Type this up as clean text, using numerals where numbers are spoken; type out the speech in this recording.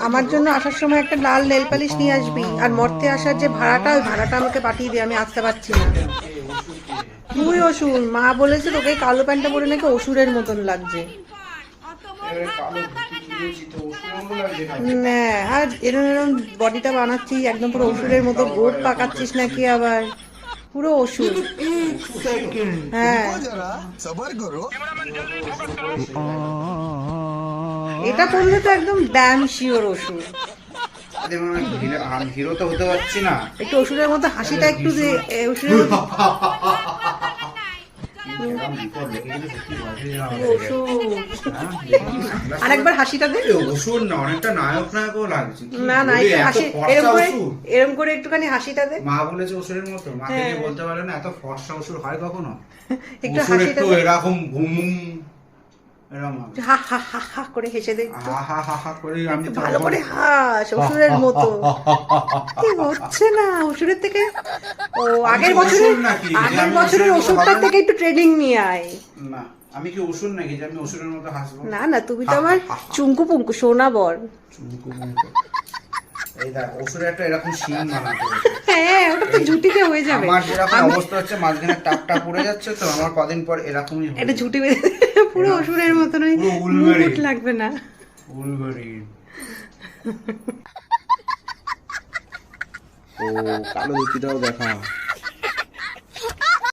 আমার জন্য আসার সময় একটা লাল নেল পালিশ নিয়ে আসবি, আর মরতে আসার যে ভাড়াটা, ওই ভাড়াটা আমাকে পাঠিয়ে দে, আমি আসতে পারছি না। তুই অসুর, মা বলেছে তোকে কালো প্যান্টটা পরে নাকি অসুরের মতন লাগছে। না, আর এরম এরম বডিটা বানাচ্ছিস একদম পুরো অসুরের মতো, গোপ পাকাচ্ছিস নাকি আবার, পুরো অসুর। হ্যাঁ, এটা করলে তো একদম ড্যাম শিওর অসুর। হিরো তো হতে পারছি না, একটু অসুরের মতো হাসিটা একটু দে, অসুরের মতো। আরেকবার হাসিটা দে। অসুর না, অনেকটা নায়ক নায়কও লাগছে। না না, একটু হাসি, এরকম করে একটুখানি হাসিটা দে। মা বলেছে অসুরের মতো, মাকে কি বলতে পারে না এত ফর্সা অসুর হয় কখনো? একটু অসুর হাসিটা একটু দে, এরকম ঘুম এরকম হা হা হা হা করে হেসে দে, হা হা হা হা করে। আমি তো ভালো করে হাস, অসুরের মতো। কি হচ্ছে না অসুরের থেকে? ও আগের বছরের অসুরটার থেকে একটু ট্রেনিং নিয়ে আয়। না, আমি কি অসুর নাকি যে আমি অসুরের মতো হাসবো? না না, তুমি তো আমার চুমকু পুঙ্কু সোনা বর। এই দেখ, অসুরের একটা এরকম শিং বানাতে হবে। হ্যাঁ, ওটা তো ঝুটিতে হয়ে যাবে। আমার যেরকম অবস্থা হচ্ছে, মাঝখানে টাকটা পড়ে যাচ্ছে, তো আমার কদিন পর এরকমই হবে। এটা ঝুটি বেঁধে পুরো অসুরের মতন, ওই মুকুট লাগবে না। উলভারিন। ও কালো ধুতিটাও দেখা।